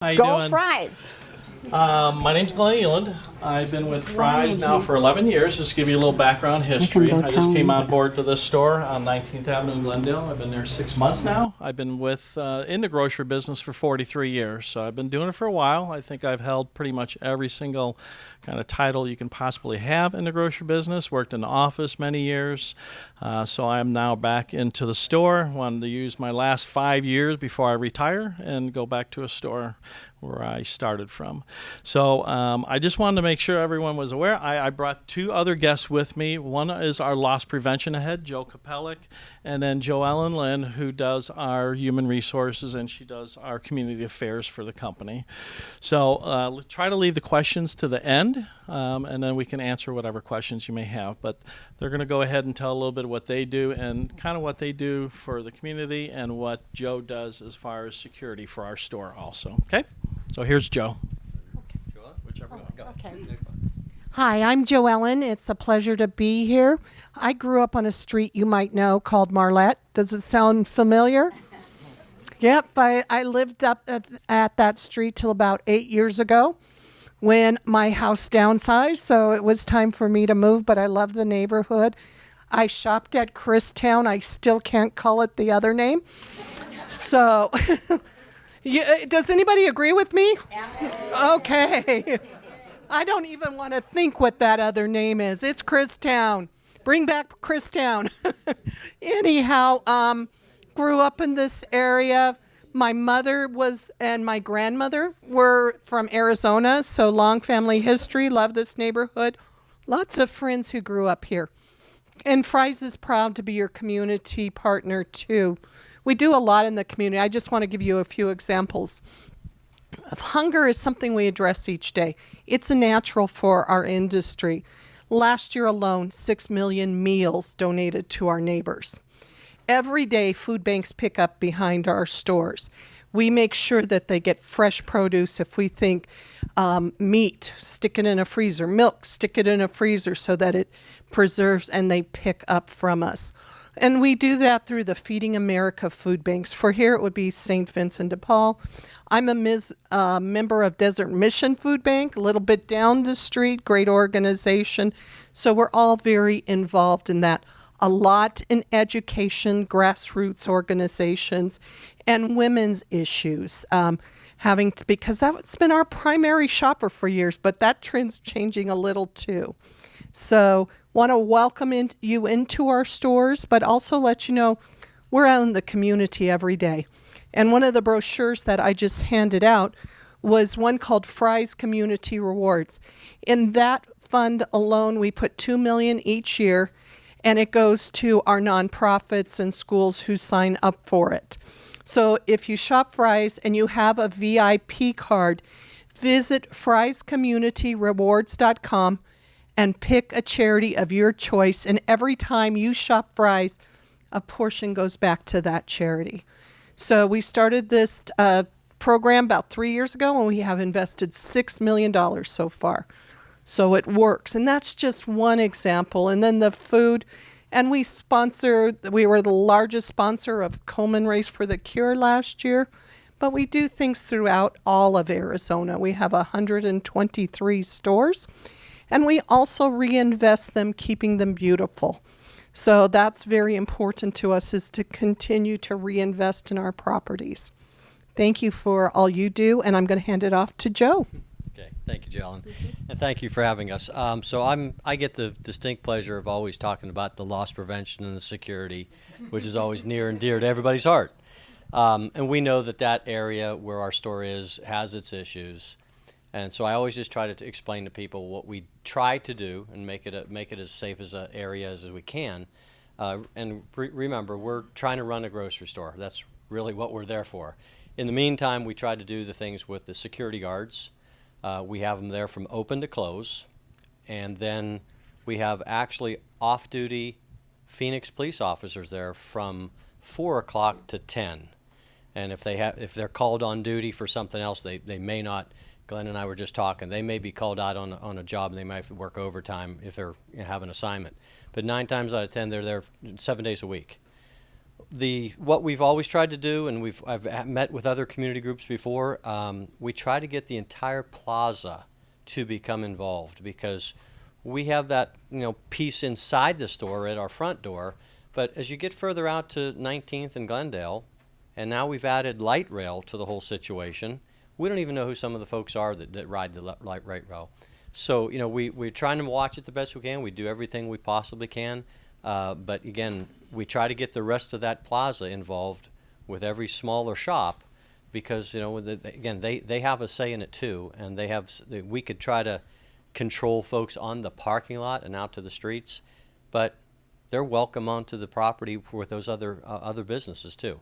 How you Go doing? Fries. My name's Glenn Eland. I've been with Fry's now for 11 years. Just to give you a little background history. go I just tell came him. on board to this store on 19th Avenue in Glendale. I've been there 6 months now. I've been in the grocery business for 43 years, so I've been doing it for a while. I think I've held pretty much every single kind of title you can possibly have in the grocery business. Worked in the office many years, so I'm now back into the store. Wanted to use my last 5 years before I retire and go back to a store where I started from. So I just wanted to make sure everyone was aware. I brought two other guests with me. One is our loss prevention head, Joe Kapellik, and then Joellen Lynn, who does our human resources, and she does our community affairs for the company. So try to leave the questions to the end, and then we can answer whatever questions you may have. But they're going to go ahead and tell a little bit of what they do and kind of what they do for the community and what Joe does as far as security for our store also. Okay? So here's Joe. Whichever one. Go. Okay. Hi, I'm Joellen. It's a pleasure to be here. I grew up on a street you might know called Marlette. Does it sound familiar? Yep, I lived up at that street till about 8 years ago when my house downsized, so it was time for me to move, but I love the neighborhood. I shopped at Christown. I still can't call it the other name. So, does anybody agree with me? Okay. I don't even want to think what that other name is. It's Christown. Bring back Christown. Anyhow, grew up in this area. My mother and my grandmother were from Arizona, so long family history. Love this neighborhood. Lots of friends who grew up here. And Fry's is proud to be your community partner too. We do a lot in the community. I just want to give you a few examples. Hunger is something we address each day. It's a natural for our industry. Last year alone, 6 million meals donated to our neighbors. Every day, food banks pick up behind our stores. We make sure that they get fresh produce. If we think meat, stick it in a freezer. Milk, stick it in a freezer so that it preserves, and they pick up from us. And we do that through the Feeding America food banks. For here, it would be St. Vincent de Paul. I'm a member of Desert Mission Food Bank, a little bit down the street, great organization. So we're all very involved in that. A lot in education, grassroots organizations, and women's issues. Because that's been our primary shopper for years, but that trend's changing a little too. So want to welcome you into our stores, but also let you know we're out in the community every day. And one of the brochures that I just handed out was one called Fry's Community Rewards. In that fund alone, we put $2 million each year, and it goes to our nonprofits and schools who sign up for it. So if you shop Fry's and you have a VIP card, visit fryscommunityrewards.com and pick a charity of your choice. And every time you shop Fry's, a portion goes back to that charity. So we started this program about 3 years ago, and we have invested $6 million so far. So it works. And that's just one example. And then the food, and we were the largest sponsor of Komen Race for the Cure last year. But we do things throughout all of Arizona. We have 123 stores. And we also reinvest them, keeping them beautiful. So that's very important to us, is to continue to reinvest in our properties. Thank you for all you do, and I'm going to hand it off to Joe. Okay, thank you, Jalen, and thank you for having us. So I get the distinct pleasure of always talking about the loss prevention and the security, which is always near and dear to everybody's heart. And we know that area where our store is has its issues. And so I always just try to explain to people what we try to do and make it as safe as an area as we can. Remember, we're trying to run a grocery store. That's really what we're there for. In the meantime, we try to do the things with the security guards. We have them there from open to close. And then we have actually off-duty Phoenix police officers there from 4 o'clock to 10. And if they're called on duty for something else, they may not. Glenn and I were just talking. They may be called out on a job, and they might work overtime if they have an assignment. But 9 times out of 10, they're there 7 days a week. what we've always tried to do, and I've met with other community groups before. We try to get the entire plaza to become involved, because we have that piece inside the store at our front door. But as you get further out to 19th and Glendale, and now we've added light rail to the whole situation, we don't even know who some of the folks are that ride the light rail. So we're trying to watch it the best we can. We do everything we possibly can, but again, we try to get the rest of that plaza involved with every smaller shop, because again, they have a say in it too, and we could try to control folks on the parking lot and out to the streets, but they're welcome onto the property with those other businesses too.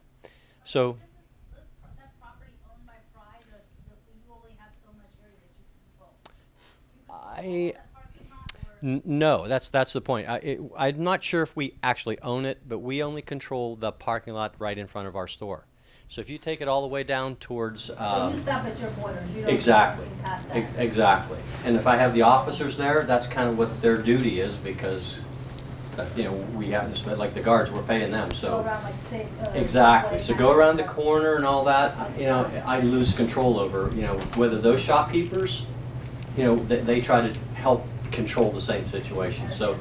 So Is that property owned by Fry's, or you only have so much area that you control? You control that parking lot, or? No, that's the point. I'm not sure if we actually own it, but we only control the parking lot right in front of our store. So if you take it all the way down towards So you stop at your borders, you don't exactly, go past that. exactly. And if I have the officers there, that's kind of what their duty is, because we have this, like the guards, we're paying them. Go So around, like, say, exactly. Subway So kind go of around the stuff. corner and all that. I lose control over whether those shopkeepers, they try to help control the same situation. So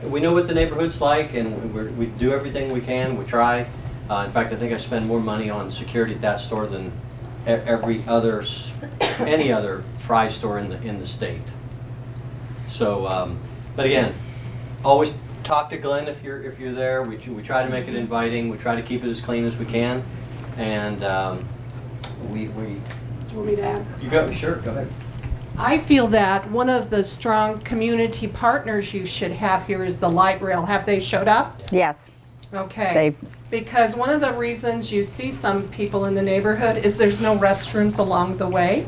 we know what the neighborhood's like, and we do everything we can. We try. In fact, I think I spend more money on security at that store than any other Fry's store in the state. So, but again, always talk to Glenn if you're there. We try to make it inviting. We try to keep it as clean as we can, and we. Do you want me to add? You go. Sure. Go ahead. I feel that one of the strong community partners you should have here is the light rail. Have they showed up? Yes, Okay. Because one of the reasons you see some people in the neighborhood is there's no restrooms along the way.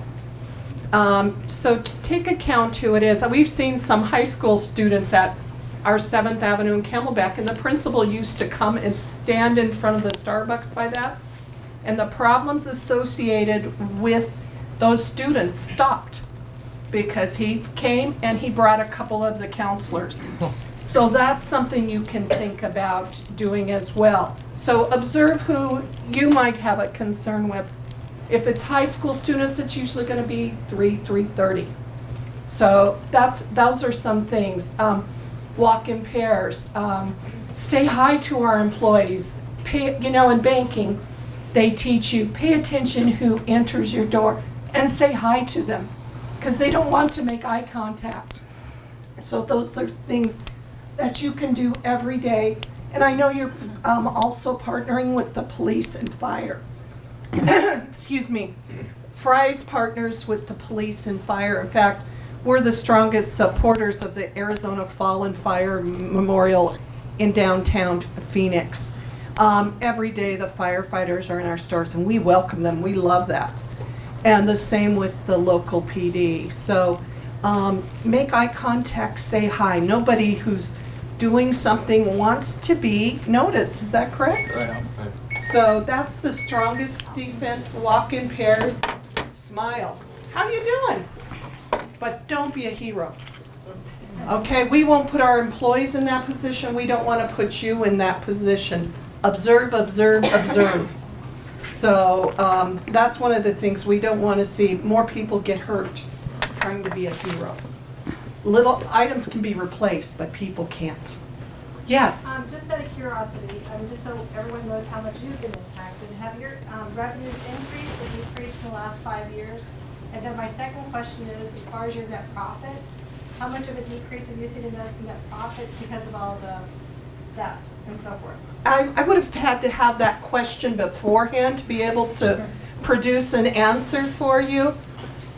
So to take account to it is, we've seen some high school students at our 7th Avenue in Camelback, and the principal used to come and stand in front of the Starbucks by that. And the problems associated with those students stopped, because he came and he brought a couple of the counselors. So that's something you can think about doing as well. So observe who you might have a concern with. If it's high school students, it's usually going to be 3:30. So those are some things. Walk in pairs. Say hi to our employees. In banking, they teach you, pay attention who enters your door and say hi to them, because they don't want to make eye contact. So those are things that you can do every day. And I know you're also partnering with the police and fire. Excuse me. Fry's partners with the police and fire. In fact, we're the strongest supporters of the Arizona Fallen Fire Memorial in downtown Phoenix. Every day the firefighters are in our stores, and we welcome them. We love that. And the same with the local PD. So make eye contact, say hi. Nobody who's doing something wants to be noticed. Is that correct? Right. So that's the strongest defense. Walk in pairs, smile. How you doing? But don't be a hero. Okay, we won't put our employees in that position. We don't want to put you in that position. Observe, observe, observe. So that's one of the things we don't want to see. More people get hurt trying to be a hero. Little items can be replaced, but people can't. Yes? Just out of curiosity, just so everyone knows how much you've been impacted, have your revenues increased or decreased in the last 5 years? And then my second question is, as far as your net profit, how much of a decrease have you seen in net profit because of all the theft and so forth? I would have had to have that question beforehand to be able to produce an answer for you.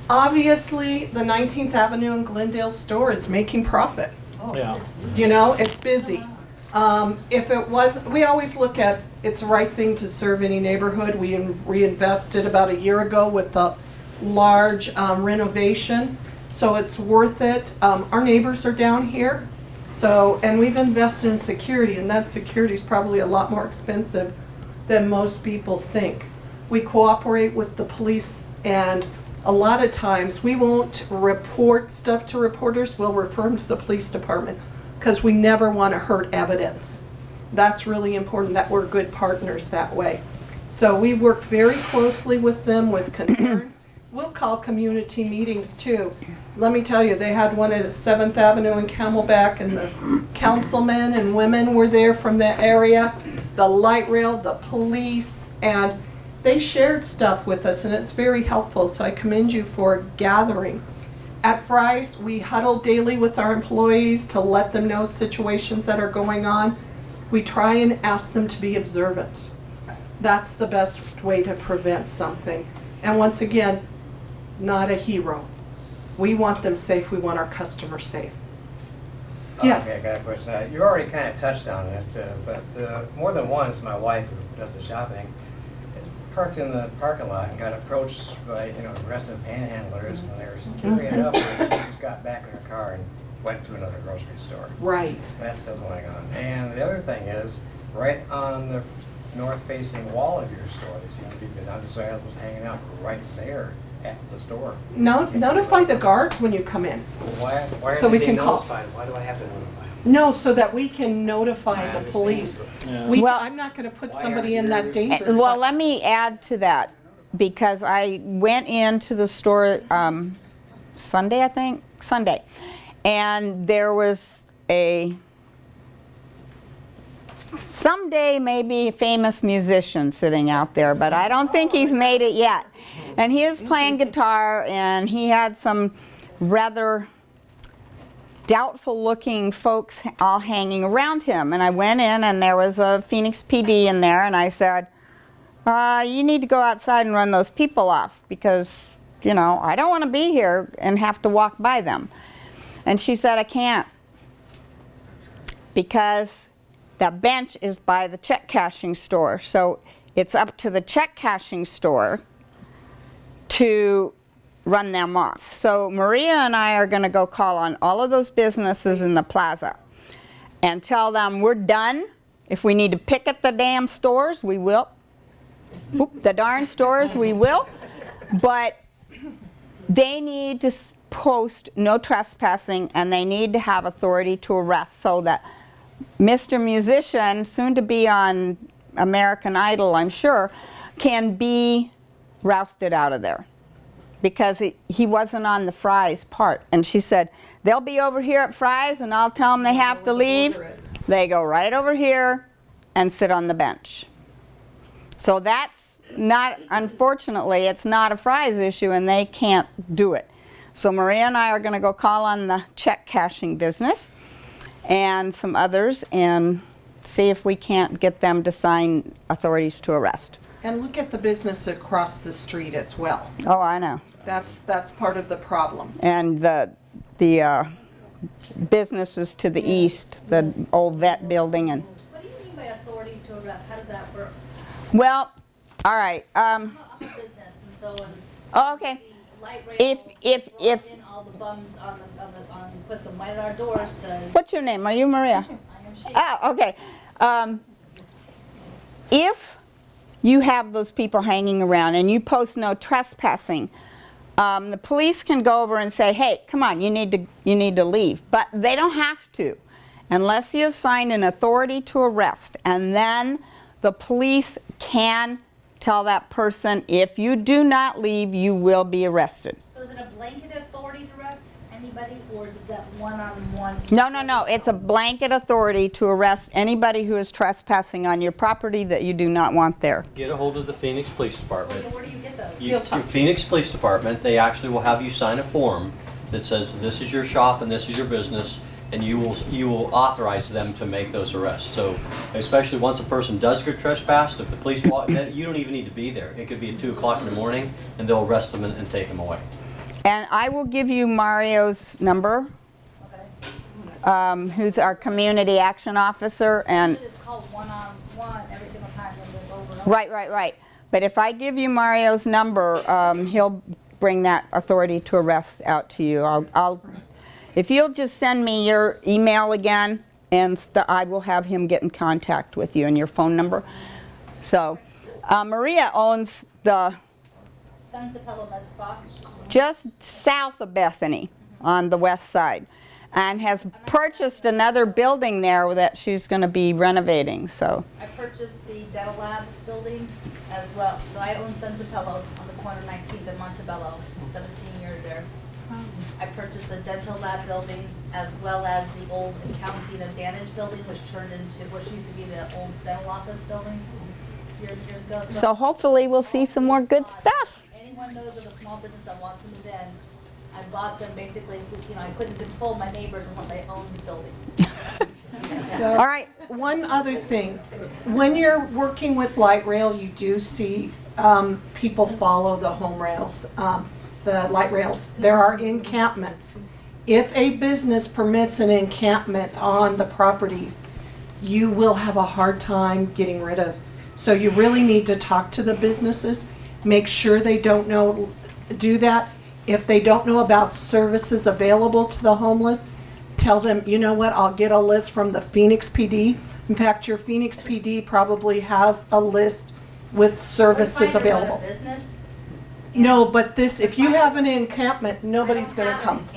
Obviously, the 19th Avenue and Glendale store is making profit. Yeah. It's busy. If it was, we always look at, it's the right thing to serve any neighborhood. We reinvested about a year ago with a large renovation, so it's worth it. Our neighbors are down here, and we've invested in security, and that security is probably a lot more expensive than most people think. We cooperate with the police, and a lot of times we won't report stuff to reporters. We'll refer them to the police department, because we never want to hurt evidence. That's really important that we're good partners that way. So we worked very closely with them with concerns. We'll call community meetings too. Let me tell you, they had one at 7th Avenue in Camelback, and the councilmen and women were there from that area, the light rail, the police, and they shared stuff with us, and it's very helpful, so I commend you for gathering. At Fry's, we huddle daily with our employees to let them know situations that are going on. We try and ask them to be observant. That's the best way to prevent something. And once again, not a hero. We want them safe. We want our customers safe. Yes. Okay, I got a question. You already kind of touched on it, but more than once, my wife, who does the shopping, parked in the parking lot and got approached by, aggressive panhandlers, and they were scary enough that she just got back in her car and went to another grocery store. Right. That's still going on. And the other thing is, right on the north-facing wall of your store, they seem to be, the undesirables hanging out right there at the store. Notify the guards when you come in. Why are So they we being can call- notified? Why do I have to notify them? No, so that we can notify I the understand. police. Yeah. Well- I'm not going to put Why somebody aren't in that yours- dangerous Well, spot. let me add to that, because I went into the store Sunday, I think, Sunday, and there was a someday maybe famous musician sitting out there, but I don't think he's made it yet. And he was playing guitar, and he had some rather doubtful looking folks all hanging around him. And I went in, and there was a Phoenix PD in there, and I said, you need to go outside and run those people off, because, I don't want to be here and have to walk by them. And she said, I can't, because that bench is by the check cashing store. So it's up to the check cashing store to run them off. So Maria and I are going to go call on all of those businesses in the plaza and tell them we're done. If we need to picket the damn stores, we will. Oop, the darn stores, we will. But they need to post no trespassing, and they need to have authority to arrest, so that Mr. Musician, soon to be on American Idol, I'm sure, can be rousted out of there, because he wasn't on the Fry's part. And she said, they'll be over here at Fry's, and I'll tell them they have to leave. They go right over here and sit on the bench. So that's not, unfortunately, it's not a Fry's issue, and they can't do it. So Maria and I are going to go call on the check cashing business and some others and see if we can't get them to sign authorities to arrest. And look at the business across the street as well. Oh, I know. That's part of the problem. And the businesses to the east, the old vet building. And What do you mean by authority to arrest? How does that work? well, all right. I'm a business, and so Oh, okay. light rail. If in all the bums on put them right at our doors to. What's your name? Are you Maria? I am she. Oh, okay. If you have those people hanging around and you post no trespassing, the police can go over and say, hey, come on, you need to leave. But they don't have to, unless you have signed an authority to arrest. And then the police can tell that person, if you do not leave, you will be arrested. So is it a blanket authority to arrest anybody, or is it that one-on-one? No. It's a blanket authority to arrest anybody who is trespassing on your property that you do not want there. Get a hold of the Phoenix Police Department. Where do you get those? Your Phoenix Police Department, they actually will have you sign a form that says this is your shop and this is your business, and you will authorize them to make those arrests. So especially once a person does get trespassed, if the police walk, then you don't even need to be there. It could be at 2 o'clock in the morning, and they'll arrest them and take them away. And I will give you Mario's number, Okay. who's our community action officer. And You just call one-on-one every single time when this over and over. right. But if I give you Mario's number, he'll bring that authority to arrest out to you. I'll if you'll just send me your email again, and I will have him get in contact with you and your phone number. So Maria owns the San Cepello Med Spa. just south of Bethany on the west side. and has purchased another building there that she's going to be renovating, so. I purchased the dental lab building as well. So I own Sensapello on the corner of 19th and Montebello, 17 years there. I purchased the dental lab building as well as the old Accounting Advantage building, which turned into what used to be the old dental office building years and years ago. So hopefully we'll see some more good stuff. Anyone knows of a small business that wants to move in, I bought them basically, you know, I couldn't control my neighbors unless I owned the buildings. All right, One other thing, when you're working with light rail, you do see people follow the home rails, the light rails. There are encampments. If a business permits an encampment on the property, you will have a hard time getting rid of. So you really need to talk to the businesses, make sure they don't know, do that. If they don't know about services available to the homeless, tell them, you know what, I'll get a list from the Phoenix PD. In fact, your Phoenix PD probably has a list with services We're trying to run a available. business. No, but this, if you have an encampment, nobody's gonna come.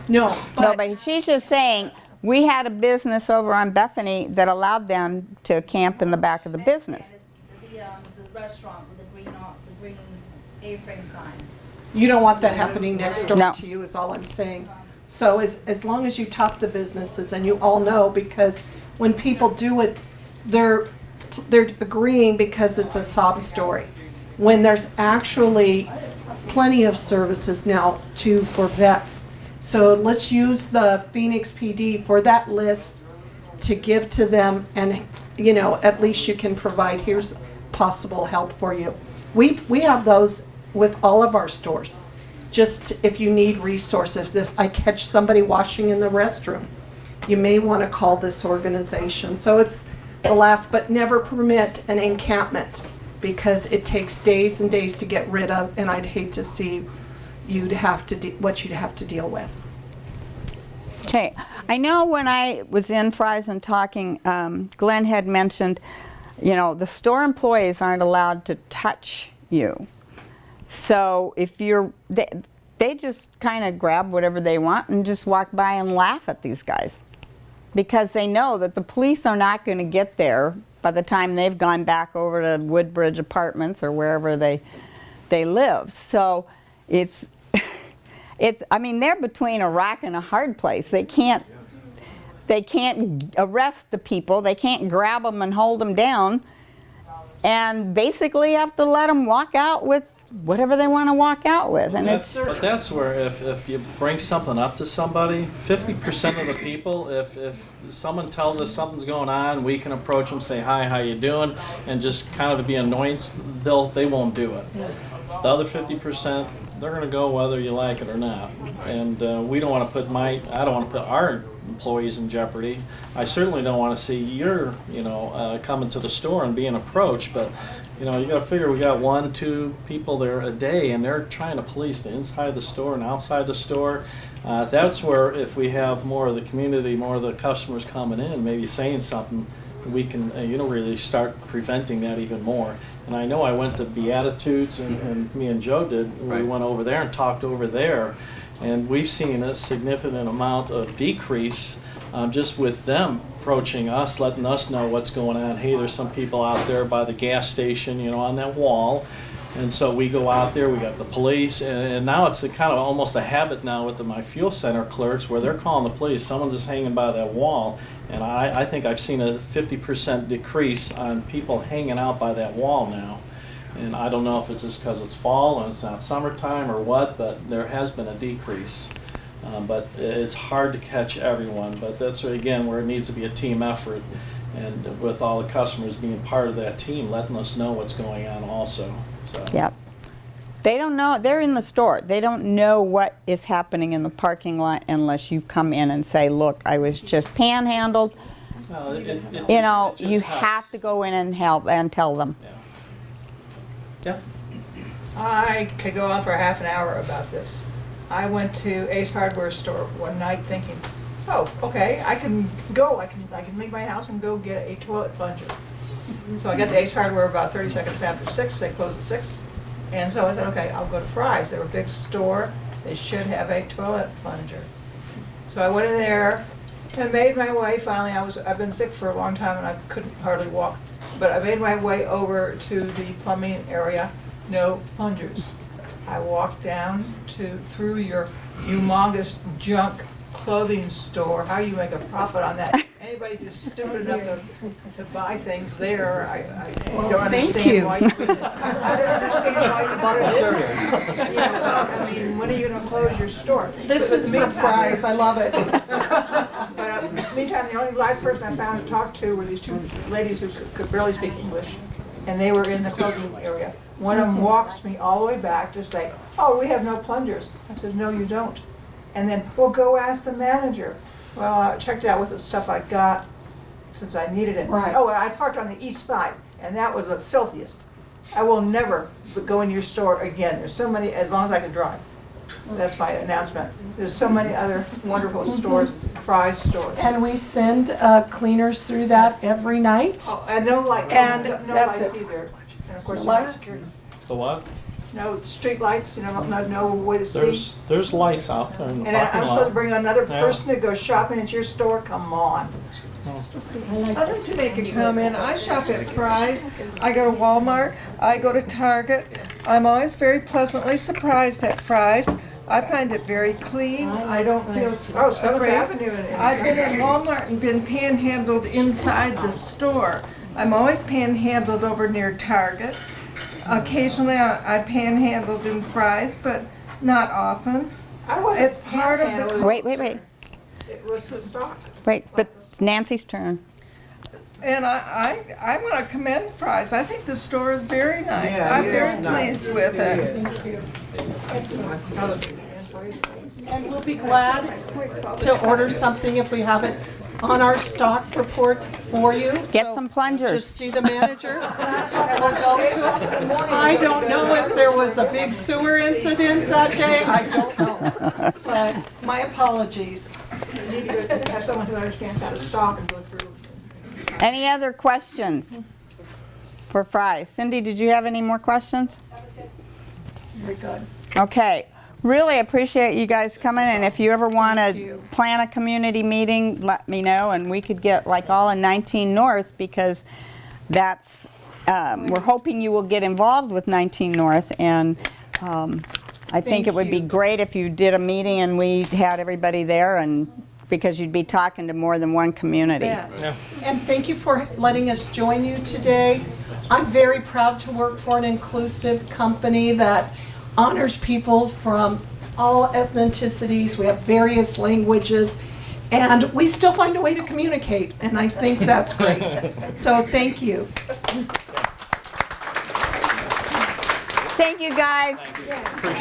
No, no, but but she's just saying, we had a business over on Bethany that allowed them to camp in the back of the business. The restaurant with the green A-frame sign. you don't want that happening next door No. to you, is all I'm saying. So as long as you talk the businesses, and you all know, because when people do it, they're agreeing because it's a sob story. When there's actually plenty of services now too for vets. So let's use the Phoenix PD for that list to give to them, and you know, at least you can provide, here's possible help for you. We have those with all of our stores. Just if you need resources, if I catch somebody washing in the restroom, you may want to call this organization. So it's the last, but never permit an encampment, because it takes days and days to get rid of, and I'd hate to see you'd have to what you'd have to deal with. Okay, I know when I was in Fry's and talking, Glenn had mentioned, you know, the store employees aren't allowed to touch you. So if you're, they just kind of grab whatever they want and just walk by and laugh at these guys, because they know that the police are not going to get there by the time they've gone back over to Woodbridge Apartments or wherever they live. So it's, I mean, they're between a rock and a hard place. They can't arrest the people. They can't grab them and hold them down, and basically have to let them walk out with whatever they want to walk out with. And But that's where if you bring something up to somebody, 50% of the people, if someone tells us something's going on, we can approach them, say, hi, how you doing, and just kind of be annoyance, they won't do it. The other 50%, they're going to go whether you like it or not. And we don't want to put I don't want to put our employees in jeopardy. I certainly don't want to see your, coming to the store and being approached, but you got to figure we got 1-2 people there a day, and they're trying to police the inside of the store and outside the store. That's where, if we have more of the community, more of the customers coming in, maybe saying something, we can, really start preventing that even more. And I know I went to Beatitudes, and me and Joe did. We went over there and talked over there, and we've seen a significant amount of decrease just with them approaching us, letting us know what's going on. Hey, there's some people out there by the gas station, on that wall. And so we go out there, we got the police, and now it's a kind of almost a habit now with my fuel center clerks where they're calling the police. Someone's just hanging by that wall. And I think I've seen a 50% decrease on people hanging out by that wall now. And I don't know if it's just because it's fall and it's not summertime or what, but there has been a decrease. But it's hard to catch everyone. But that's, again, where it needs to be a team effort. And with all the customers being part of that team, letting us know what's going on also. So. Yep. They don't know, they're in the store. They don't know what is happening in the parking lot unless you come in and say, look, I was just panhandled. Well, it just You helps. have to go in and help and tell them. Yeah. I could go on for a half an hour about this. I went to Ace Hardware store one night thinking, oh, okay, I can leave my house and go get a toilet plunger. So I got to Ace Hardware about 30 seconds after 6. They closed at 6. And so I said, okay, I'll go to Fry's. They're a big store. They should have a toilet plunger. So I went in there and made my way, finally, I've been sick for a long time and I couldn't hardly walk. But I made my way over to the plumbing area, no plungers. I walked down through your humongous junk clothing store. How do you make a profit on that? Anybody who's stupid enough to buy things there, I don't thank understand you. why you would. I don't understand why you bought it. Yeah, I mean, when are you gonna close your store? This But is for meantime- prize. I love it. But meantime, the only live person I found to talk to were these two ladies who could barely speak English, and they were in the clothing area. One of them walks me all the way back to say, "Oh, we have no plungers." I said, "No, you don't." And then, "Well, go ask the manager." Well, I checked it out with the stuff I got since I needed it. Right. Oh, and I parked on the east side, and that was the filthiest. I will never go in your store again. There's so many, as long as I can drive. That's my announcement. There's so many other wonderful stores, Fry's stores. And we send cleaners through that every night. Oh, and no lights. And no that's lights it. either. And of course, No lights? The what? no street lights, no way to see. There's lights out there in the And parking I'm supposed to lot. bring another Yeah. person to go shopping at your store? Come on. I'd like to make a comment. I shop at Fry's, I go to Walmart, I go to Target. I'm always very pleasantly surprised at Fry's. I find it very clean. I don't feel Oh, Seventh afraid. Avenue and. I've been in Walmart and been panhandled inside the store. I'm always panhandled over near Target. Occasionally I panhandled in Fry's, but not often. I wasn't It's part of the- panhandling. Wait. It was the stock. Wait, but it's Nancy's turn. And I want to commend Fry's. I think the store is very nice. Yeah, I'm it very is nice. pleased with it. And we'll be glad to order something if we have it on our stock report for you. Get So some plungers. Just see the manager and we'll go to it. I don't know if there was a big sewer incident that day. I don't know. But my apologies. You need to go have someone who understands how to stock and go through. Any other questions for Fry's? Cindy, did you have any more questions? Very good. Okay. Really appreciate you guys coming, and if you ever want Thank to you. plan a community meeting, let me know, and we could get like all in 19 North, because that's, we're hoping you will get involved with 19 North, and I think Thank it would be you. great if you did a meeting and we had everybody there, and because you'd be talking to more than one community. Yeah. And thank you for letting us join you today. I'm very proud to work for an inclusive company that honors people from all ethnicities. We have various languages, and we still find a way to communicate, and I think that's great. So thank you. Thank you, guys.